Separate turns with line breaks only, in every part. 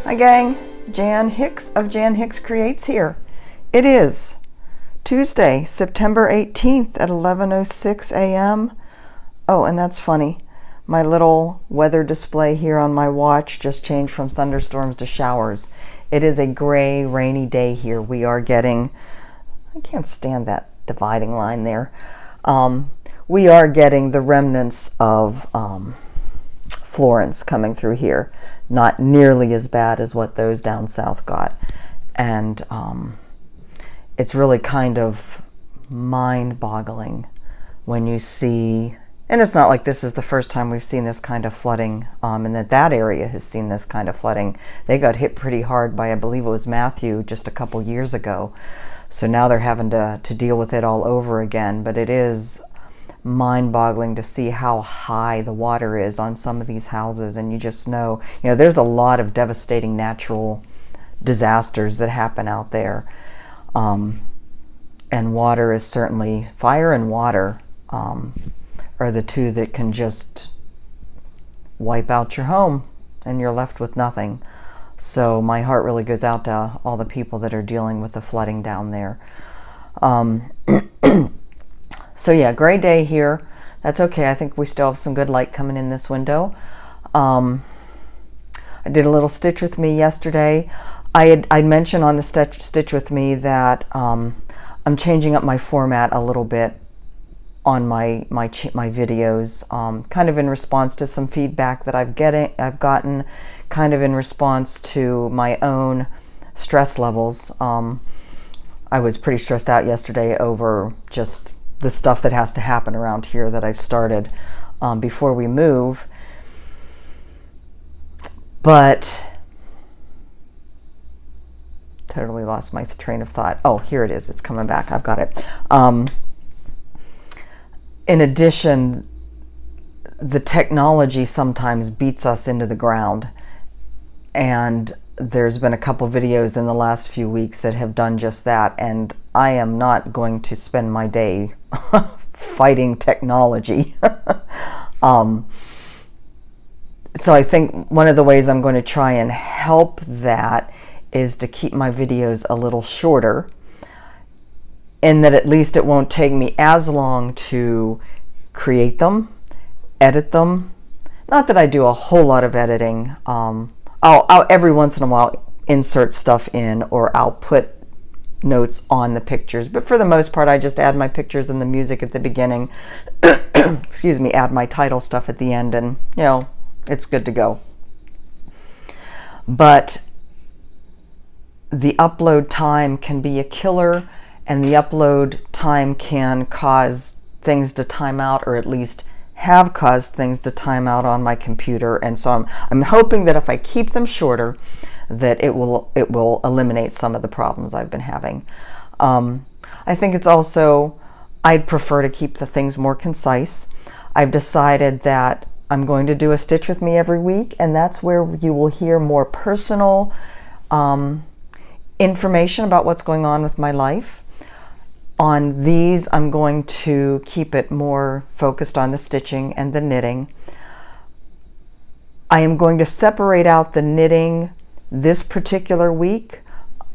Hi gang, Jan Hicks of Jan Hicks Creates here. It is Tuesday, September 18th at 11:06 a.m. Oh, and that's funny. My little weather display here on my watch just changed from thunderstorms to showers. It is a gray, rainy day here. We are getting, I can't stand that dividing line there. We are getting the remnants of Florence coming through here. Not nearly as bad as what those down south got. And it's really kind of mind-boggling when you see, and it's not like this is the first time we've seen this kind of flooding, and that area has seen this kind of flooding. They got hit pretty hard by, I believe it was Matthew, just a couple years ago. So now they're having to deal with it all over again. But it is mind-boggling to see how high the water is on some of these houses, and you just know, there's a lot of devastating natural disasters that happen out there, and water is certainly, fire and water are the two that can just wipe out your home and you're left with nothing. So my heart really goes out to all the people that are dealing with the flooding down there. So yeah, gray day here. That's okay. I think we still have some good light coming in this window. I did a little Stitch With Me yesterday. I mentioned on the Stitch With Me that I'm changing up my format a little bit on my videos, kind of in response to some feedback that I've gotten, kind of in response to my own stress levels. I was pretty stressed out yesterday over just the stuff that has to happen around here that I've started before we move. But totally lost my train of thought. Oh, here it is. It's coming back. I've got it. In addition, the technology sometimes beats us into the ground. And there's been a couple videos in the last few weeks that have done just that. And I am not going to spend my day fighting technology. So I think one of the ways I'm going to try and help that is to keep my videos a little shorter, and that at least it won't take me as long to create them, edit them. Not that I do a whole lot of editing. I'll every once in a while insert stuff in, or I'll put notes on the pictures, but for the most part I just add my pictures and the music at the beginning. Excuse me, add my title stuff at the end, and it's good to go. But the upload time can be a killer, and the upload time can cause things to time out, or at least have caused things to time out on my computer. And so I'm hoping that if I keep them shorter, that it will eliminate some of the problems I've been having. I think it's also, I'd prefer to keep the things more concise. I've decided that I'm going to do a Stitch With Me every week, and that's where you will hear more personal information about what's going on with my life. On these, I'm going to keep it more focused on the stitching and the knitting. I am going to separate out the knitting this particular week.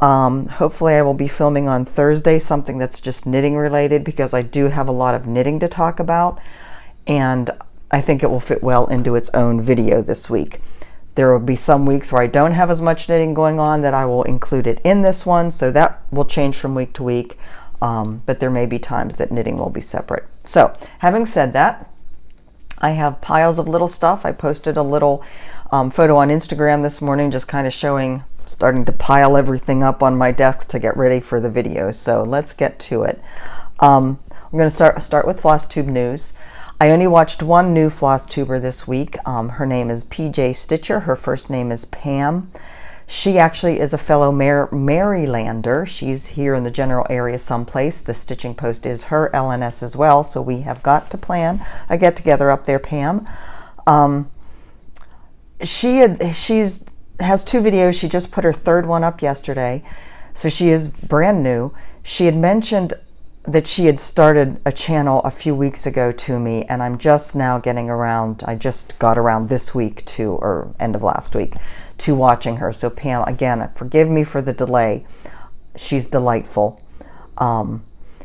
Hopefully I will be filming on Thursday something that's just knitting related, because I do have a lot of knitting to talk about, and I think it will fit well into its own video this week. There will be some weeks where I don't have as much knitting going on that I will include it in this one, so that will change from week to week. But there may be times that knitting will be separate. So, having said that, I have piles of little stuff. I posted a little photo on Instagram this morning, just kind of starting to pile everything up on my desk to get ready for the video. So let's get to it. I'm going to start with Flosstube news. I only watched one new Flosstuber this week. Her name is PJ Stitcher. Her first name is Pam. She actually is a fellow Marylander. She's here in the general area someplace. The stitching post is her LNS as well, so we have got to plan a get-together up there, Pam. She has two videos. She just put her third one up yesterday, so she is brand new. She had mentioned that she had started a channel a few weeks ago to me, and I'm just now getting around, I just got around this week to, or end of last week, to watching her. So Pam, again, forgive me for the delay. She's delightful.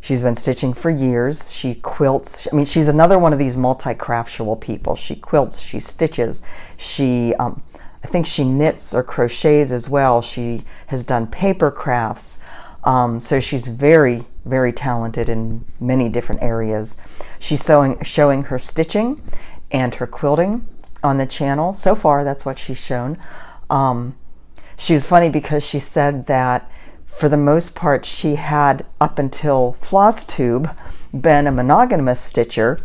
She's been stitching for years. She quilts. I mean, she's another one of these multi-craftual people. She quilts, she stitches, she, I think she knits or crochets as well. She has done paper crafts. So she's very, very talented in many different areas. She's showing her stitching and her quilting on the channel. So far, that's what she's shown. She was funny because she said that for the most part, she had, up until Flosstube, been a monogamous stitcher.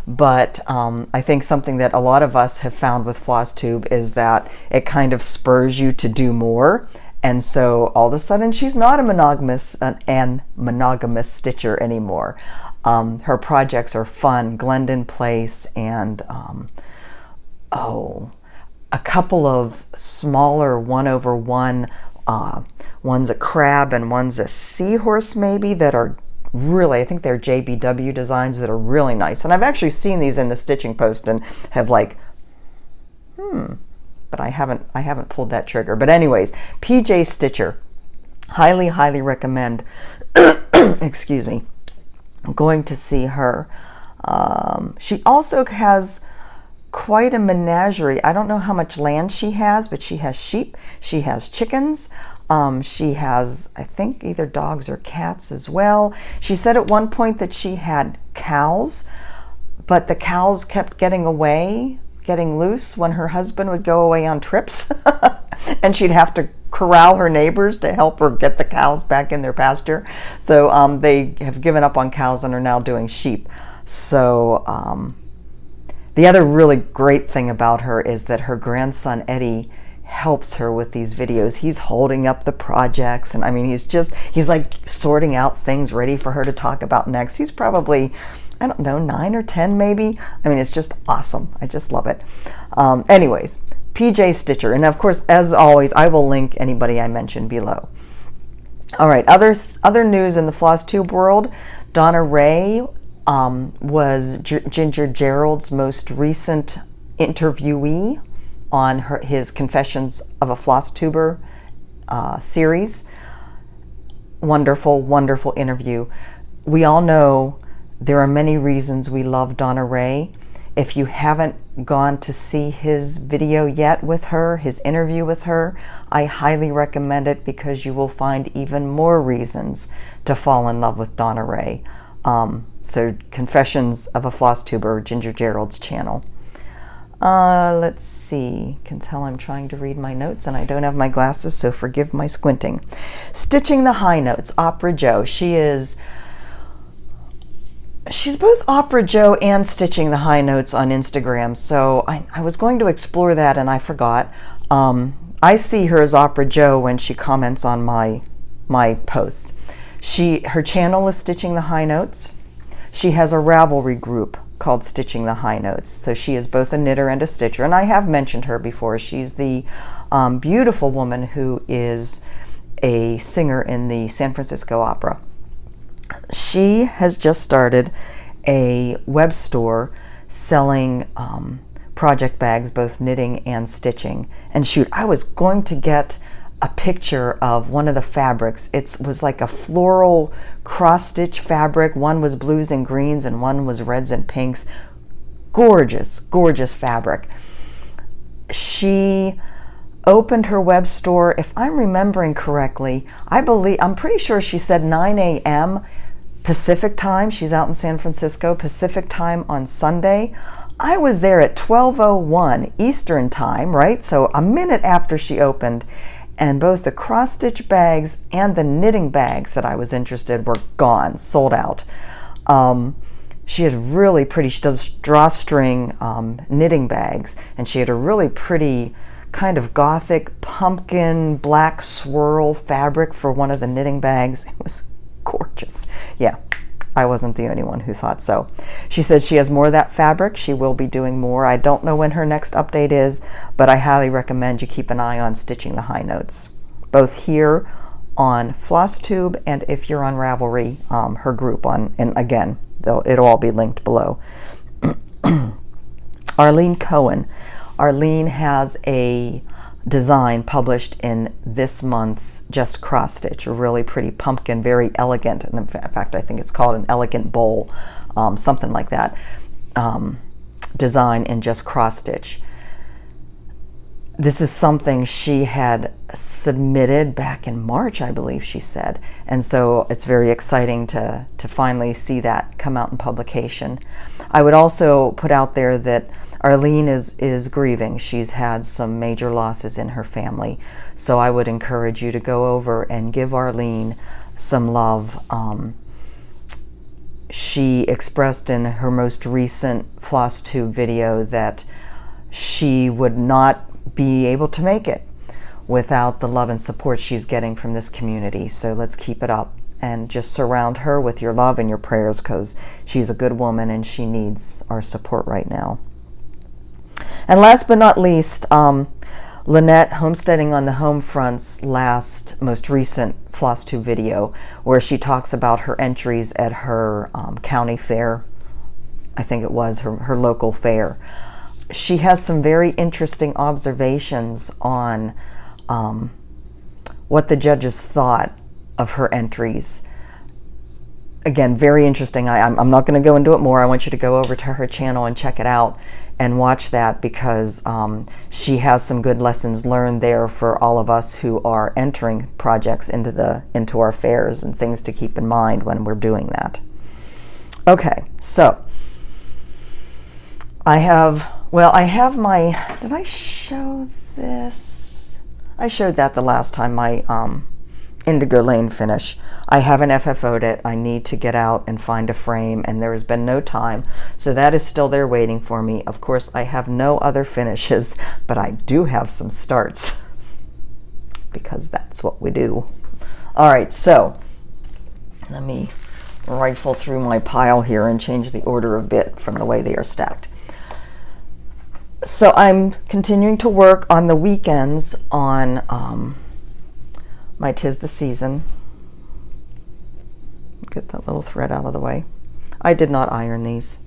But I think something that a lot of us have found with Flosstube is that it kind of spurs you to do more. And so all of a sudden, she's not a monogamous stitcher anymore. Her projects are fun. Glendon Place and, a couple of smaller 1/1. One's a crab and one's a seahorse maybe, that are really, I think they're JBW designs that are really nice. And I've actually seen these in the stitching post and have like, but I haven't pulled that trigger. But anyways, PJ Stitcher, highly, highly recommend. Excuse me. I'm going to see her. She also has quite a menagerie. I don't know how much land she has, but she has sheep, she has chickens, she has, I think, either dogs or cats as well. She said at one point that she had cows, but the cows kept getting loose when her husband would go away on trips. And she'd have to corral her neighbors to help her get the cows back in their pasture. So they have given up on cows and are now doing sheep. So the other really great thing about her is that her grandson Eddie helps her with these videos. He's holding up the projects, and I mean, he's like sorting out things ready for her to talk about next. He's probably, I don't know, 9 or 10 maybe. I mean, it's just awesome. I just love it. Anyways, PJ Stitcher. And of course, as always, I will link anybody I mentioned below. All right, other news in the Flosstube world. Donna Ray was Ginger Gerald's most recent interviewee on his Confessions of a Flosstuber series. Wonderful, wonderful interview. We all know there are many reasons we love Donna Ray. If you haven't gone to see his video yet with her, his interview with her, I highly recommend it, because you will find even more reasons to fall in love with Donna Ray. So Confessions of a Flosstuber, Ginger Gerald's channel. Let's see. You can tell I'm trying to read my notes and I don't have my glasses, so forgive my squinting. Stitching the High Notes, Opera Jo. She's both Opera Jo and Stitching the High Notes on Instagram. So I was going to explore that and I forgot. I see her as Opera Jo when she comments on my posts. Her channel is Stitching the High Notes. She has a Ravelry group called Stitching the High Notes. So she is both a knitter and a stitcher, and I have mentioned her before. She's the beautiful woman who is a singer in the San Francisco Opera. She has just started a web store selling project bags, both knitting and stitching. And shoot, I was going to get a picture of one of the fabrics. It was like a floral cross-stitch fabric. One was blues and greens and one was reds and pinks. Gorgeous, gorgeous fabric. She opened her web store, if I'm remembering correctly, I'm pretty sure she said 9 a.m. Pacific time. She's out in San Francisco, Pacific time on Sunday. I was there at 12:01 Eastern time, right? So a minute after she opened, and both the cross-stitch bags and the knitting bags that I was interested were gone, sold out. She had really pretty, she does drawstring knitting bags, and she had a really pretty kind of gothic pumpkin black swirl fabric for one of the knitting bags. It was gorgeous. Yeah, I wasn't the only one who thought so. She said she has more of that fabric. She will be doing more. I don't know when her next update is, but I highly recommend you keep an eye on Stitching the High Notes, both here on Flosstube, and if you're on Ravelry, her group on, and again, it'll all be linked below. Arlene Cohen. Arlene has a design published in this month's Just Cross Stitch, a really pretty pumpkin, very elegant, and in fact I think it's called an elegant bowl, something like that, design in Just Cross Stitch. This is something she had submitted back in March, I believe she said, and so it's very exciting to finally see that come out in publication. I would also put out there that Arlene is grieving. She's had some major losses in her family, so I would encourage you to go over and give Arlene some love. She expressed in her most recent Flosstube video that she would not be able to make it without the love and support she's getting from this community. So let's keep it up and just surround her with your love and your prayers, because she's a good woman and she needs our support right now. And last but not least, Lynette, Homesteading on the Homefront's most recent Flosstube video, where she talks about her entries at her county fair. I think it was her local fair. She has some very interesting observations on what the judges thought of her entries. Again, very interesting. I'm not going to go into it more. I want you to go over to her channel and check it out and watch that, because she has some good lessons learned there for all of us who are entering projects into our fairs, and things to keep in mind when we're doing that. Okay, so I have my, did I show this? I showed that the last time, my Indigo Lane finish. I haven't FFO'd it. I need to get out and find a frame, and there has been no time, so that is still there waiting for me. Of course, I have no other finishes, but I do have some starts because that's what we do. All right, so let me rifle through my pile here and change the order a bit from the way they are stacked. So I'm continuing to work on the weekends on my 'Tis the Season. Get that little thread out of the way. I did not iron these.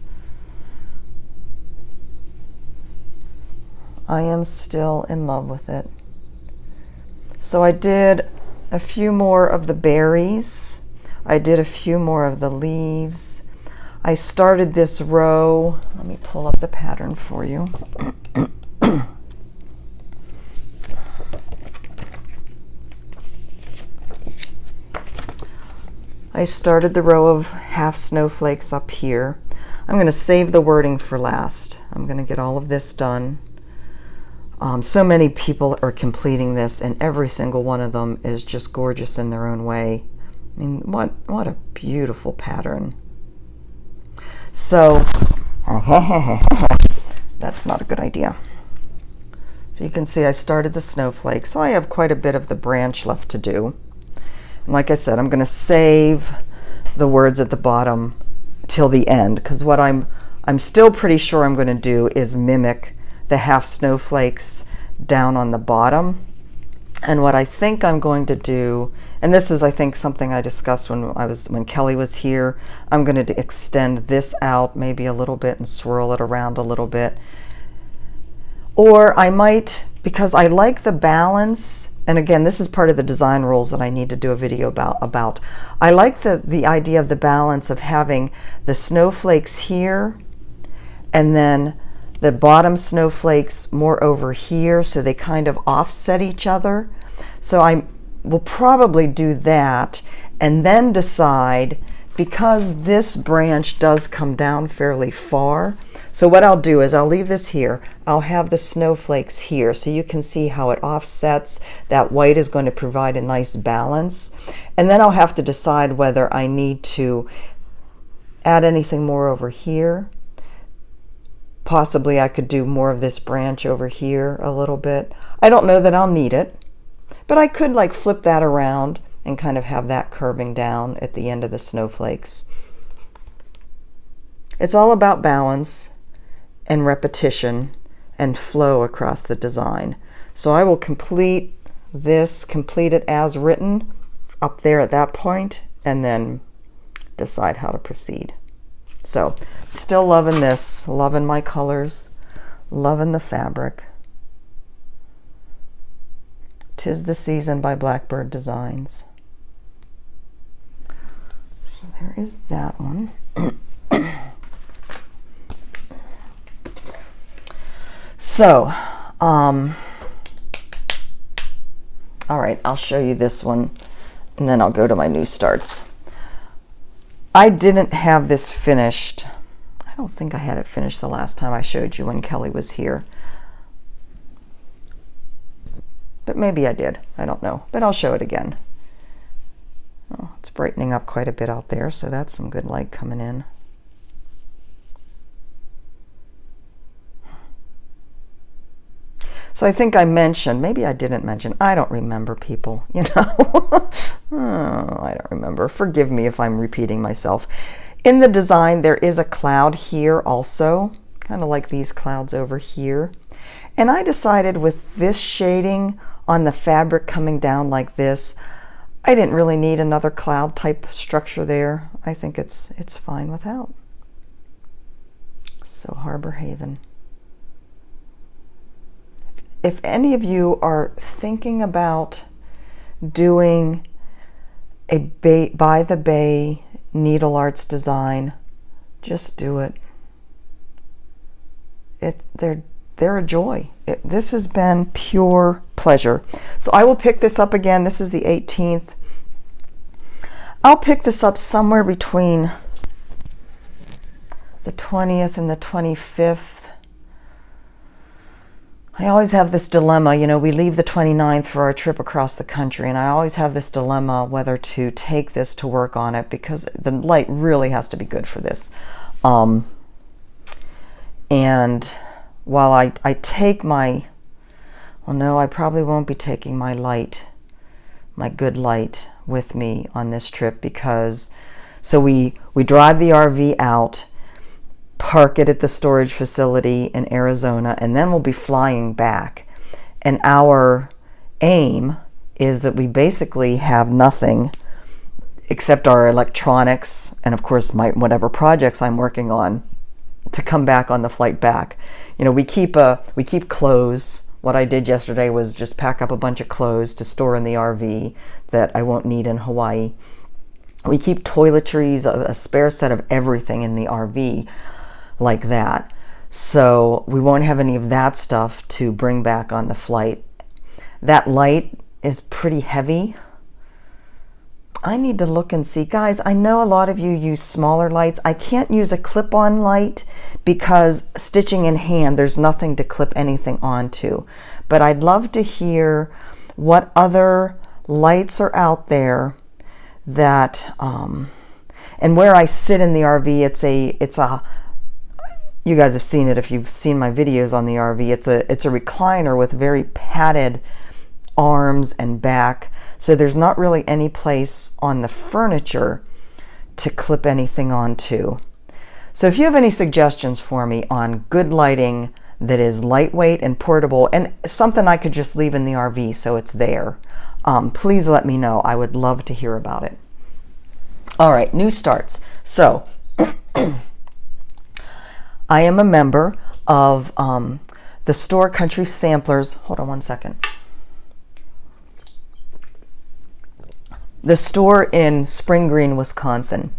I am still in love with it. So I did a few more of the berries. I did a few more of the leaves. I started this row. Let me pull up the pattern for you. I started the row of half snowflakes up here. I'm going to save the wording for last. I'm going to get all of this done. So many people are completing this, and every single one of them is just gorgeous in their own way. I mean, what a beautiful pattern. So, that's not a good idea. So you can see I started the snowflake, so I have quite a bit of the branch left to do. And like I said, I'm going to save the words at the bottom till the end, because what I'm still pretty sure I'm going to do is mimic the half snowflakes down on the bottom. And what I think I'm going to do, and this is I think something I discussed when Kelly was here, I'm going to extend this out maybe a little bit and swirl it around a little bit. Or I might, because I like the balance, and again, this is part of the design rules that I need to do a video about. I like the idea of the balance of having the snowflakes here and then the bottom snowflakes more over here, so they kind of offset each other. So I will probably do that and then decide, because this branch does come down fairly far. So what I'll do is I'll leave this here. I'll have the snowflakes here so you can see how it offsets. That white is going to provide a nice balance. And then I'll have to decide whether I need to add anything more over here. Possibly I could do more of this branch over here a little bit. I don't know that I'll need it, but I could like flip that around and kind of have that curving down at the end of the snowflakes. It's all about balance and repetition and flow across the design. So I will complete it as written, up there at that point and then decide how to proceed. So still loving this, loving my colors, loving the fabric. 'Tis the Season by Blackbird Designs. So there is that one. So, all right, I'll show you this one and then I'll go to my new starts. I didn't have this finished. I don't think I had it finished the last time I showed you when Kelly was here. But maybe I did. I don't know. But I'll show it again. Oh, it's brightening up quite a bit out there, so that's some good light coming in. So I think I mentioned, maybe I didn't mention, I don't remember, people, you know. Oh, I don't remember. Forgive me if I'm repeating myself. In the design, there is a cloud here also, kind of like these clouds over here. And I decided with this shading on the fabric coming down like this, I didn't really need another cloud type structure there. I think it's fine without. So Harbor Haven. If any of you are thinking about doing a by the bay needle arts design, just do it. They're a joy. This has been pure pleasure. So I will pick this up again. This is the 18th. I'll pick this up somewhere between the 20th and the 25th. I always have this dilemma, you know, we leave the 29th for our trip across the country, and I always have this dilemma whether to take this to work on it because the light really has to be good for this. And while I take my, well, no, I probably won't be taking my light, my good light with me on this trip because, so we drive the RV out, park it at the storage facility in Arizona, and then we'll be flying back. And our aim is that we basically have nothing except our electronics and of course my whatever projects I'm working on to come back on the flight back. You know, we keep clothes. What I did yesterday was just pack up a bunch of clothes to store in the RV that I won't need in Hawaii. We keep toiletries, a spare set of everything in the RV like that. So we won't have any of that stuff to bring back on the flight. That light is pretty heavy. I need to look and see. Guys, I know a lot of you use smaller lights. I can't use a clip-on light because stitching in hand, there's nothing to clip anything onto. But I'd love to hear what other lights are out there that, and where I sit in the RV, it's a you guys have seen it if you've seen my videos on the RV. It's a recliner with very padded arms and back. So there's not really any place on the furniture to clip anything onto. So if you have any suggestions for me on good lighting that is lightweight and portable and something I could just leave in the RV so it's there, please let me know. I would love to hear about it. All right, new starts. So I am a member of the store Country Samplers. Hold on one second. The store in Spring Green, Wisconsin.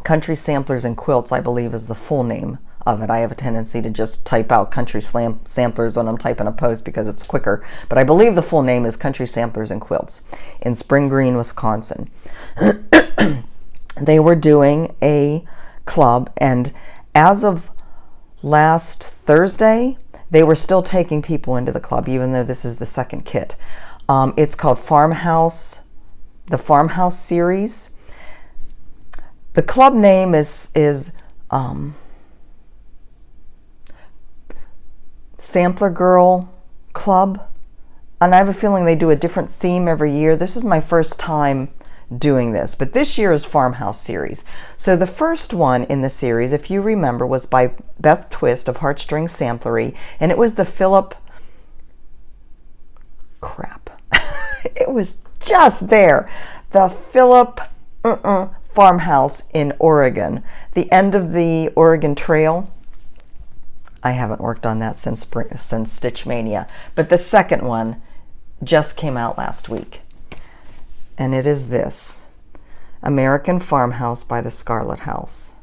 Country Samplers and Quilts, I believe, is the full name of it. I have a tendency to just type out Country Samplers when I'm typing a post because it's quicker. But I believe the full name is Country Samplers and Quilts in Spring Green, Wisconsin. They were doing a club, and as of last Thursday, they were still taking people into the club, even though this is the second kit. It's called the Farmhouse series. The club name is Sampler Girl Club, and I have a feeling they do a different theme every year. This is my first time doing this, but this year is Farmhouse series. So the first one in the series, if you remember, was by Beth Twist of Heartstring Samplery, and it was the Philip, crap, it was just there, the Phillip farmhouse in Oregon, the end of the Oregon Trail. I haven't worked on that since Stitch Mania, but the second one just came out last week. And it is this, American Farmhouse by the Scarlet House.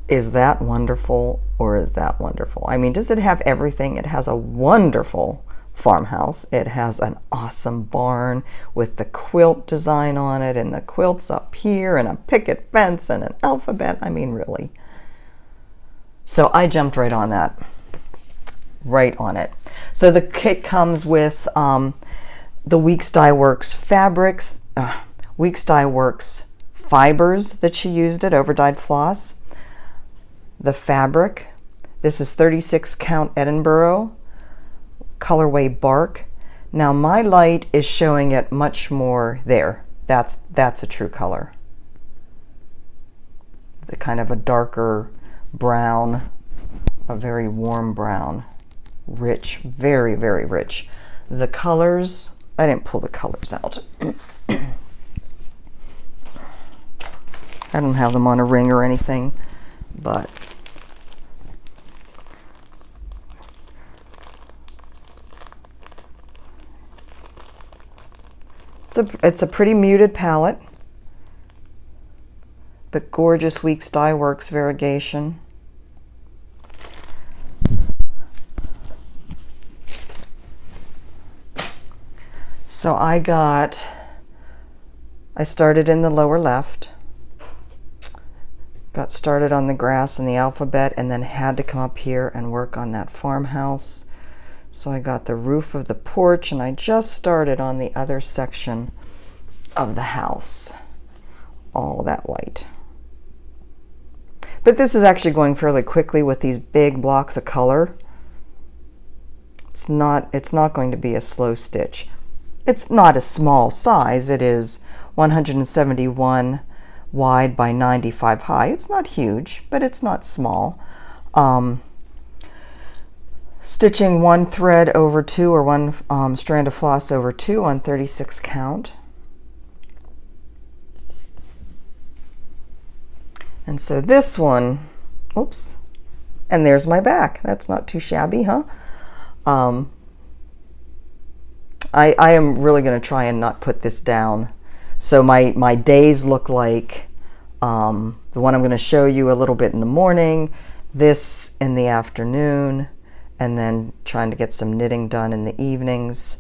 Is that wonderful, or is that wonderful? I mean, does it have everything? It has a wonderful farmhouse. It has an awesome barn with the quilt design on it, and the quilts up here, and a picket fence, and an alphabet. I mean, really. So I jumped right on that. Right on it. So the kit comes with the Weeks Dye Works fabrics, Weeks Dye Works fibers that she used at overdyed floss, the fabric. This is 36 count Edinburgh, colorway bark. Now my light is showing it much more there. That's a true color. The kind of a darker brown, a very warm brown, rich, very, very rich. The colors, I didn't pull the colors out. I don't have them on a ring or anything, but it's a pretty muted palette, but gorgeous Weeks Dye Works variegation. So I started in the lower left, got started on the grass and the alphabet, and then had to come up here and work on that farmhouse. So I got the roof of the porch, and I just started on the other section of the house, all that white. But this is actually going fairly quickly with these big blocks of color. It's not going to be a slow stitch. It's not a small size. It is 171 wide by 95 high. It's not huge, but it's not small. Stitching one thread over two, or one strand of floss over two on 36 count. And so this one, oops, and there's my back. That's not too shabby, huh? I am really going to try and not put this down. So my days look like the one I'm going to show you a little bit in the morning, this in the afternoon, and then trying to get some knitting done in the evenings.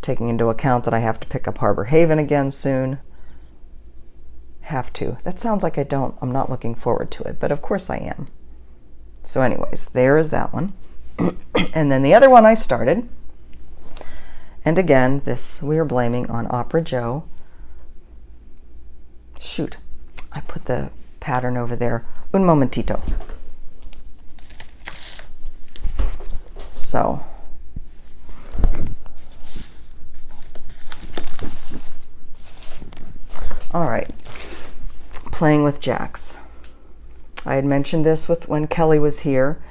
Taking into account that I have to pick up Harbor Haven again soon. Have to. That sounds like I'm not looking forward to it, but of course I am. So anyways, there is that one. And then the other one I started, and again, this we are blaming on Opera Joe. Shoot, I put the pattern over there. Un momentito. So, all right, playing with jacks. I had mentioned this when Kelly was here,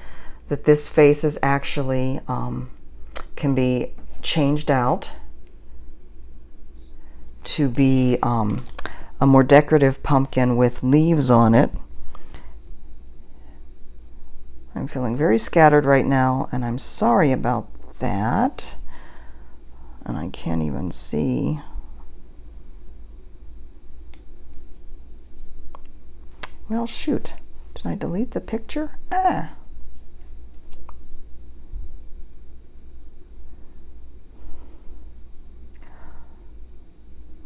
that this face is actually can be changed out to be a more decorative pumpkin with leaves on it. I'm feeling very scattered right now, and I'm sorry about that. And I can't even see. Well, shoot. Did I delete the picture?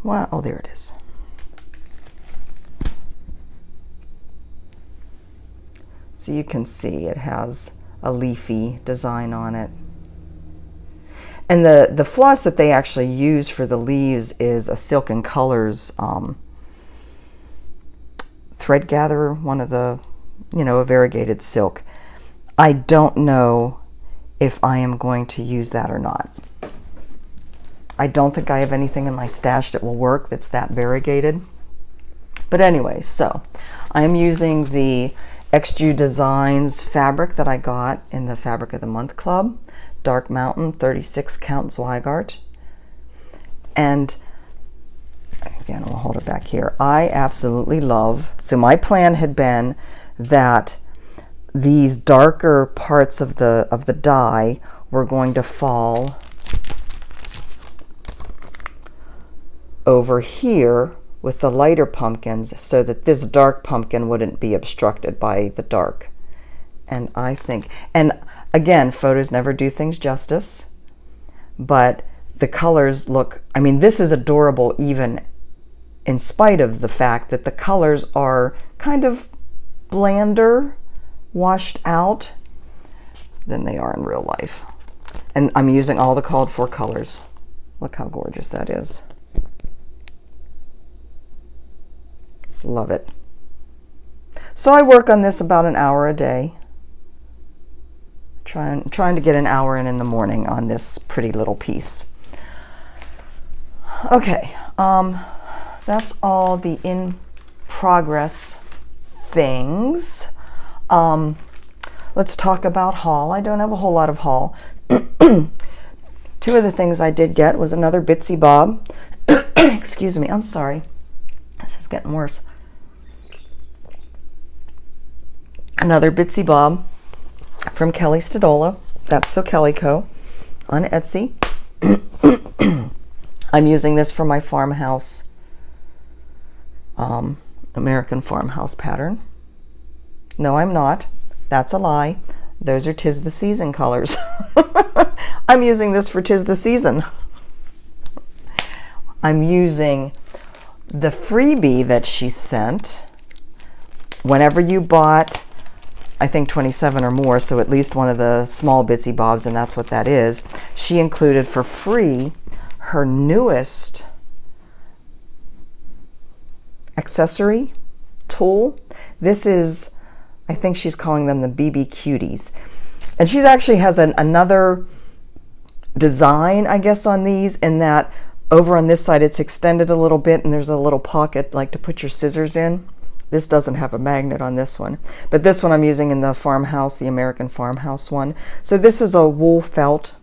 Wow, oh, there it is. So you can see it has a leafy design on it. And the floss that they actually use for the leaves is a Silken Colors thread gatherer, one of the, a variegated silk. I don't know if I am going to use that or not. I don't think I have anything in my stash that will work that's that variegated. But anyway, so I am using the XG Designs fabric that I got in the Fabric of the Month Club. Dark Mountain 36 count Zweigart. And again, I'll hold it back here. I absolutely love, so my plan had been that these darker parts of the die were going to fall over here with the lighter pumpkins so that this dark pumpkin wouldn't be obstructed by the dark. And I think, and again, photos never do things justice, but the colors look, I mean, this is adorable even in spite of the fact that the colors are kind of blander, washed out than they are in real life. And I'm using all the called for colors. Look how gorgeous that is. Love it. So I work on this about an hour a day. Trying to get an hour in the morning on this pretty little piece. Okay, that's all the in progress things. Let's talk about haul. I don't have a whole lot of haul. Two of the things I did get was another Bitsy Bob. Excuse me, I'm sorry. This is getting worse. Another Bitsy Bob from Kelly Stadola. That's So Kelly Co. on Etsy. I'm using this for my farmhouse, American farmhouse pattern. No, I'm not. That's a lie. Those are 'Tis the Season colors. I'm using this for 'Tis the Season. I'm using the freebie that she sent. Whenever you bought, I think 27 or more, so at least one of the small Bitsy Bobs, and that's what that is, she included for free her newest accessory tool. This is, I think she's calling them the Beebe Cuties. And she actually has another design, I guess, on these, in that over on this side it's extended a little bit and there's a little pocket like to put your scissors in. This doesn't have a magnet on this one, but this one I'm using in the farmhouse, the American farmhouse one. So this is a wool felt.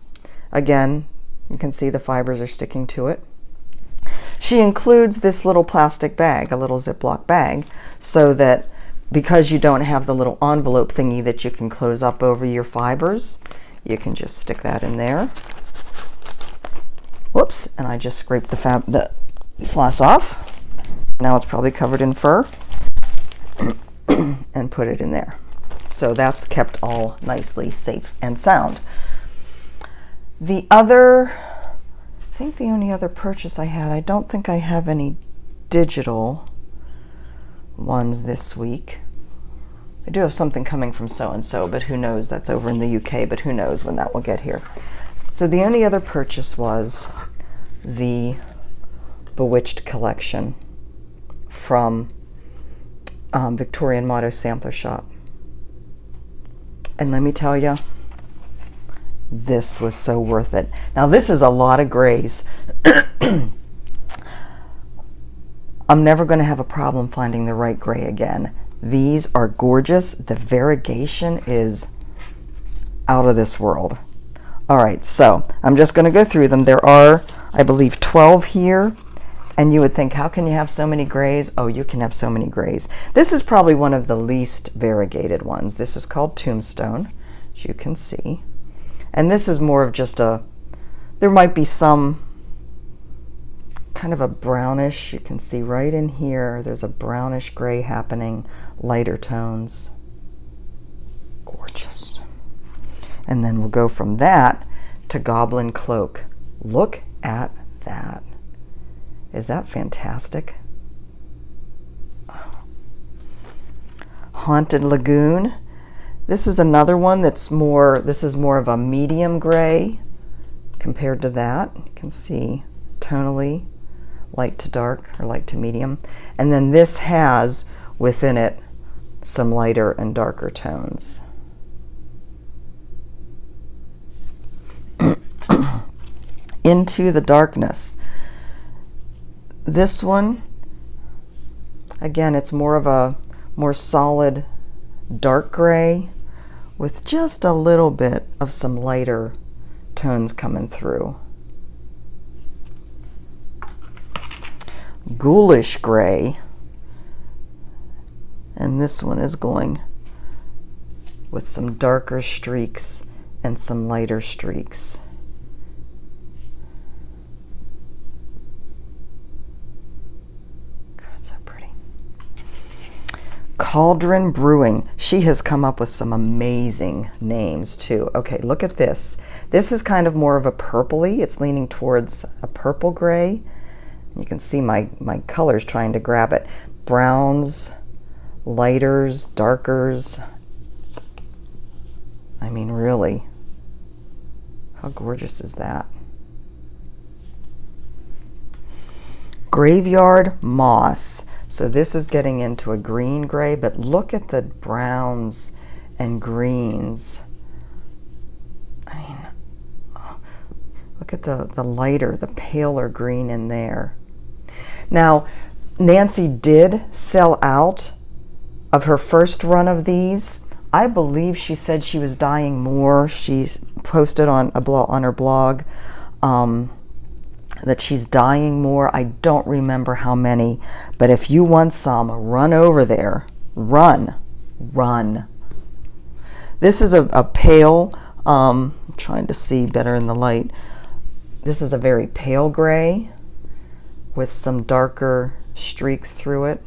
Again, you can see the fibers are sticking to it. She includes this little plastic bag, a little Ziploc bag, so that because you don't have the little envelope thingy that you can close up over your fibers, you can just stick that in there. Whoops, and I just scraped the floss off. Now it's probably covered in fur. And put it in there. So that's kept all nicely safe and sound. The other, I think the only other purchase I had, I don't think I have any digital ones this week. I do have something coming from so-and-so, but who knows, that's over in the UK, but who knows when that will get here. So the only other purchase was the Bewitched Collection from Victorian Motto Sampler Shop. And let me tell you, this was so worth it. Now this is a lot of grays. I'm never going to have a problem finding the right gray again. These are gorgeous. The variegation is out of this world. All right, so I'm just going to go through them. There are, I believe, 12 here. And you would think, how can you have so many grays? Oh, you can have so many grays. This is probably one of the least variegated ones. This is called Tombstone, as you can see. And this is more of just a, there might be some kind of a brownish, you can see right in here, there's a brownish gray happening, lighter tones. Gorgeous. And then we'll go from that to Goblin Cloak. Look at that. Is that fantastic? Haunted Lagoon. This is another one that's more, this is more of a medium gray compared to that. You can see tonally light to dark or light to medium. And then this has within it some lighter and darker tones. Into the Darkness. This one, again, it's more of a more solid dark gray with just a little bit of some lighter tones coming through. Ghoulish gray, and this one is going with some darker streaks and some lighter streaks. God, so pretty. Cauldron Brewing. She has come up with some amazing names too. Okay, look at this. This is kind of more of a purpley. It's leaning towards a purple gray. You can see my colors trying to grab it. Browns, lighters, darkers. I mean, really, how gorgeous is that? Graveyard Moss. So this is getting into a green gray, but look at the browns and greens. I mean, look at the lighter, the paler green in there. Now, Nancy did sell out of her first run of these. I believe she said she was dying more. She's posted on her blog that she's dying more. I don't remember how many, but if you want some, run over there. Run. This is a pale, I'm trying to see better in the light. This is a very pale gray with some darker streaks through it.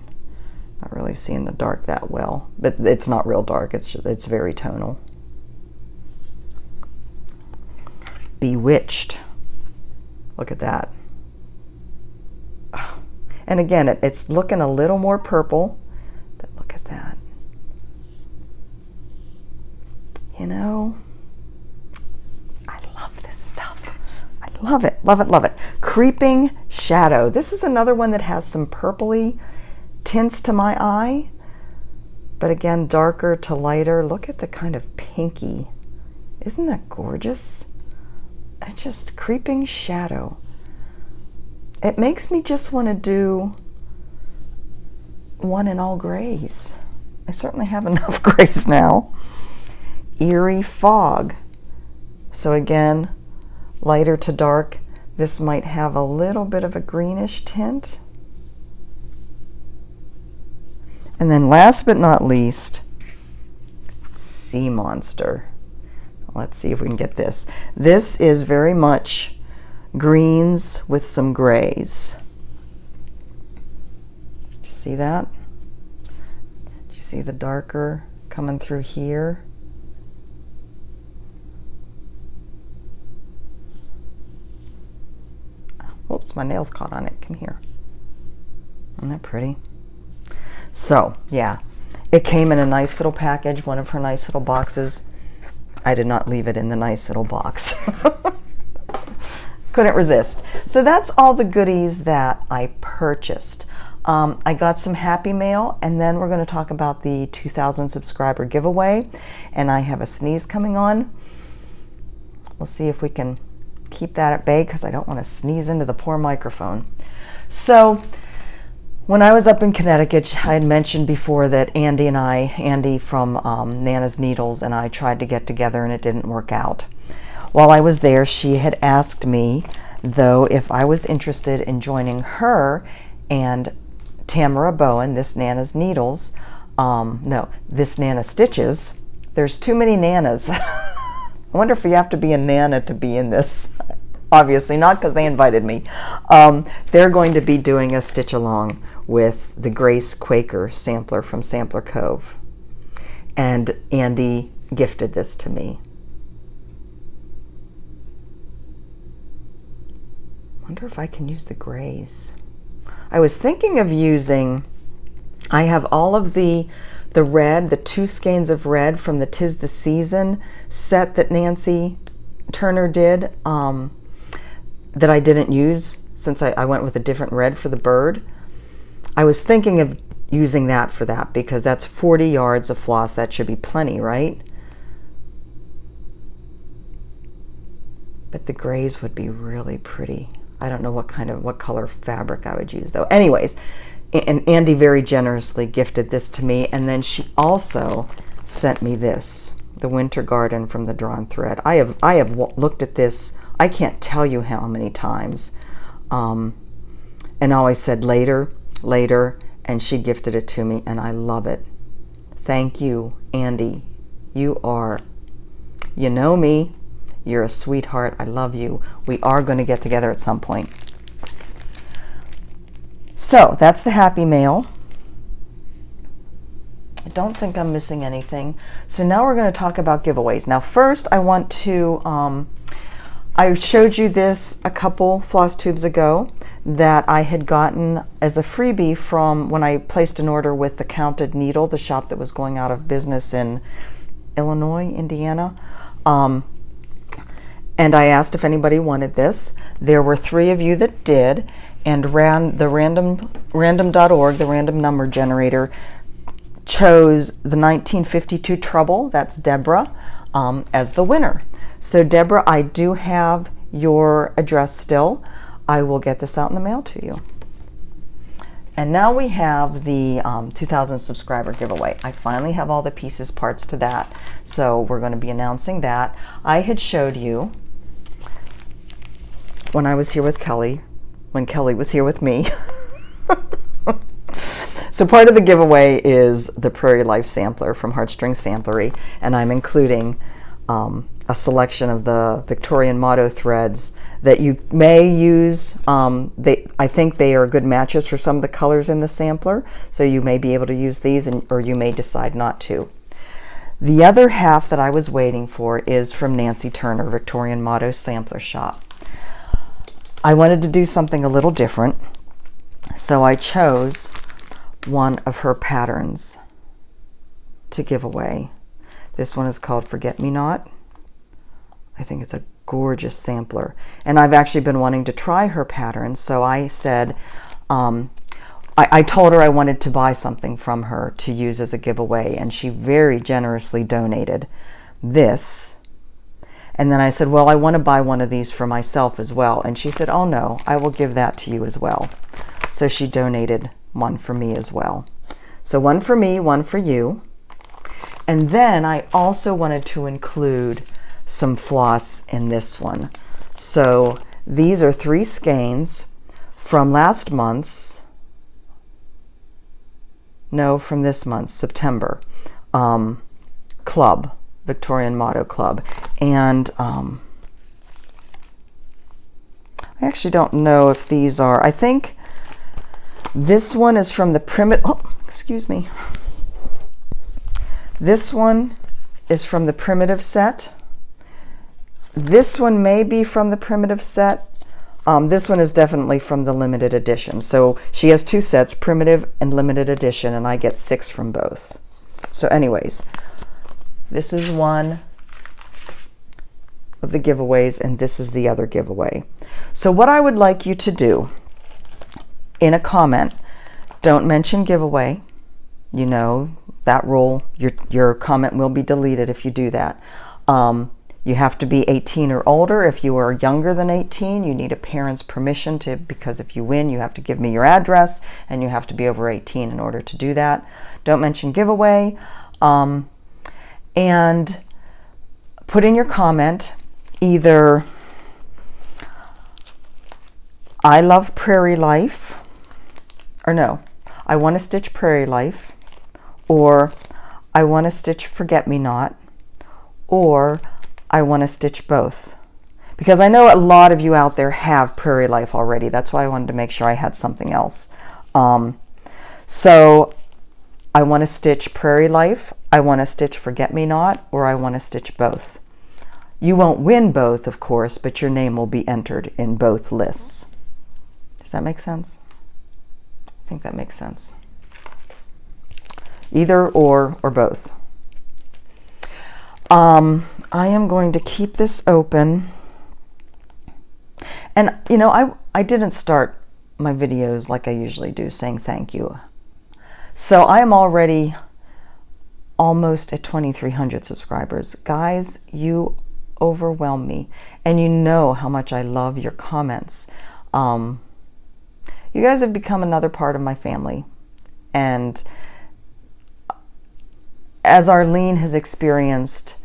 Not really seeing the dark that well, but it's not real dark. It's very tonal. Bewitched. Look at that. And again, it's looking a little more purple, but look at that. You know, I love this stuff. I love it, love it, love it. Creeping Shadow. This is another one that has some purpley tints to my eye, but again, darker to lighter. Look at the kind of pinky. Isn't that gorgeous? It's just Creeping Shadow. It makes me just want to do one in all grays. I certainly have enough grays now. Eerie Fog. So again, lighter to dark. This might have a little bit of a greenish tint. And then last but not least, Sea Monster. Let's see if we can get this. This is very much greens with some grays. See that? Do you see the darker coming through here? Whoops, my nails caught on it. Come here. Isn't that pretty? So, yeah, it came in a nice little package, one of her nice little boxes. I did not leave it in the nice little box. Couldn't resist. So that's all the goodies that I purchased. I got some happy mail, and then we're going to talk about the 2,000 subscriber giveaway, and I have a sneeze coming on. We'll see if we can keep that at bay because I don't want to sneeze into the poor microphone. So when I was up in Connecticut, I had mentioned before that Andy from Nana's Needles and I tried to get together and it didn't work out. While I was there, she had asked me, though, if I was interested in joining her and Tamara Bowen, this Nana's Needles, this Nana Stitches. There's too many Nanas. I wonder if you have to be a Nana to be in this. Obviously not, because they invited me. They're going to be doing a stitch along with the Grace Quaker sampler from Sampler Cove. And Andy gifted this to me. Wonder if I can use the grays. I was thinking of using, I have all of the red, the 2 skeins of red from the 'Tis the Season set that Nancy Turner did, that I didn't use since I went with a different red for the bird. I was thinking of using that for that because that's 40 yards of floss. That should be plenty, right? But the grays would be really pretty. I don't know what color fabric I would use though. Anyways, and Andy very generously gifted this to me, and then she also sent me this, the Winter Garden from the Drawn Thread. I have looked at this, I can't tell you how many times, and always said later, later, and she gifted it to me, and I love it. Thank you, Andy. You know me. You're a sweetheart. I love you. We are going to get together at some point. So that's the happy mail. I don't think I'm missing anything. So now we're going to talk about giveaways. Now first I want to, I showed you this a couple floss tubes ago that I had gotten as a freebie from when I placed an order with the Counted Needle, the shop that was going out of business in Illinois, Indiana. And I asked if anybody wanted this. There were 3 of you that did, and the random.org, the random number generator, chose the 1952 Trouble, that's Deborah, as the winner. So Deborah, I do have your address still. I will get this out in the mail to you. And now we have the 2,000 subscriber giveaway. I finally have all the pieces, parts to that. So we're going to be announcing that. I had showed you when I was here with Kelly, when Kelly was here with me. So part of the giveaway is the Prairie Life Sampler from Heartstring Samplery, and I'm including a selection of the Victorian motto threads that you may use. I think they are good matches for some of the colors in the sampler, so you may be able to use these, or you may decide not to. The other half that I was waiting for is from Nancy Turner, Victorian Motto Sampler Shop. I wanted to do something a little different, so I chose one of her patterns to give away. This one is called Forget Me Not. I think it's a gorgeous sampler, and I've actually been wanting to try her pattern, so I said, I told her I wanted to buy something from her to use as a giveaway, and she very generously donated this. And then I said, well, I want to buy one of these for myself as well. And she said, oh no, I will give that to you as well. So she donated one for me as well. So one for me, one for you. And then I also wanted to include some floss in this one. So these are 3 skeins from last month's, no, from this month's, September, club, Victorian Motto Club. And I actually don't know if these are, I think this one is from the primitive, oh, excuse me. This one is from the primitive set. This one may be from the primitive set. This one is definitely from the limited edition. So she has 2 sets, primitive and limited edition, and I get 6 from both. So anyways, this is one of the giveaways, and this is the other giveaway. So what I would like you to do in a comment, don't mention giveaway. You know that rule. Your comment will be deleted if you do that. You have to be 18 or older. If you are younger than 18, you need a parent's permission because if you win, you have to give me your address, and you have to be over 18 in order to do that. Don't mention giveaway. And put in your comment either I love Prairie Life, or no, I want to stitch Prairie Life, or I want to stitch Forget Me Not, or I want to stitch both. Because I know a lot of you out there have Prairie Life already. That's why I wanted to make sure I had something else. So I want to stitch Prairie Life, I want to stitch Forget Me Not, or I want to stitch both. You won't win both, of course, but your name will be entered in both lists. Does that make sense? I think that makes sense. Either or both. I am going to keep this open. And you know, I didn't start my videos like I usually do, saying thank you. So I am already almost at 2,300 subscribers. Guys, you overwhelm me, and you know how much I love your comments. You guys have become another part of my family, and as Arlene has experienced,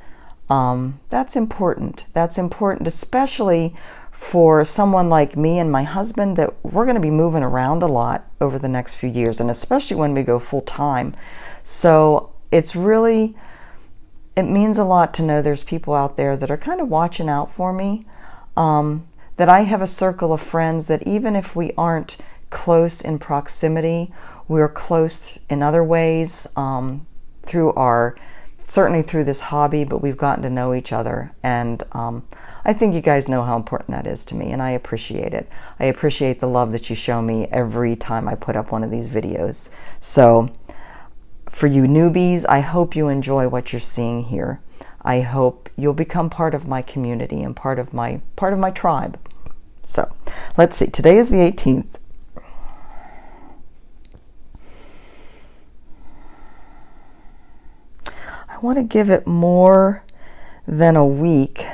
that's important. That's important, especially for someone like me and my husband, that we're going to be moving around a lot over the next few years, and especially when we go full time. So it means a lot to know there's people out there that are kind of watching out for me, that I have a circle of friends that even if we aren't close in proximity, we're close in other ways, certainly through this hobby, but we've gotten to know each other. And I think you guys know how important that is to me, and I appreciate it. I appreciate the love that you show me every time I put up one of these videos. So for you newbies, I hope you enjoy what you're seeing here. I hope you'll become part of my community and part of my tribe. So let's see, today is the 18th. I want to give it more than a week,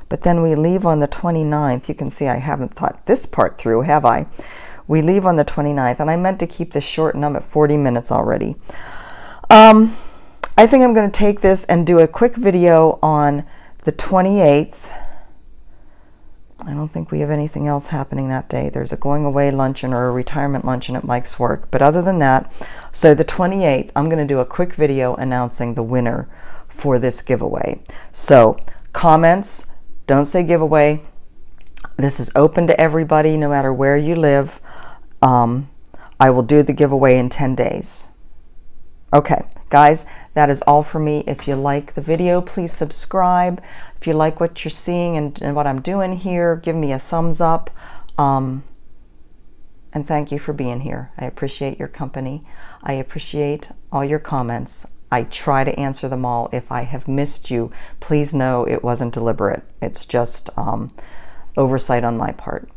but then we leave on the 29th. You can see I haven't thought this part through, have I? We leave on the 29th, and I meant to keep this short, and I'm at 40 minutes already. I think I'm going to take this and do a quick video on the 28th. I don't think we have anything else happening that day. There's a going away luncheon or a retirement luncheon at Mike's work. But other than that, so the 28th, I'm going to do a quick video announcing the winner for this giveaway. So comments, don't say giveaway. This is open to everybody, no matter where you live. I will do the giveaway in 10 days. Okay, guys, that is all for me. If you like the video, please subscribe. If you like what you're seeing and what I'm doing here, give me a thumbs up. And thank you for being here. I appreciate your company. I appreciate all your comments. I try to answer them all. If I have missed you, please know it wasn't deliberate. It's just oversight on my part.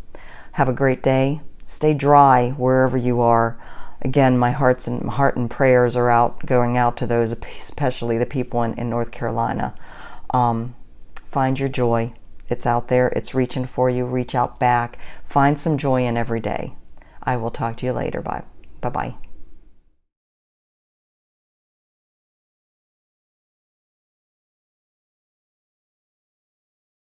Have a great day. Stay dry wherever you are. Again, my heart and prayers are going out to those, especially the people in North Carolina. Find your joy. It's out there. It's reaching for you. Reach out back. Find some joy in every day. I will talk to you later. Bye. Bye-bye.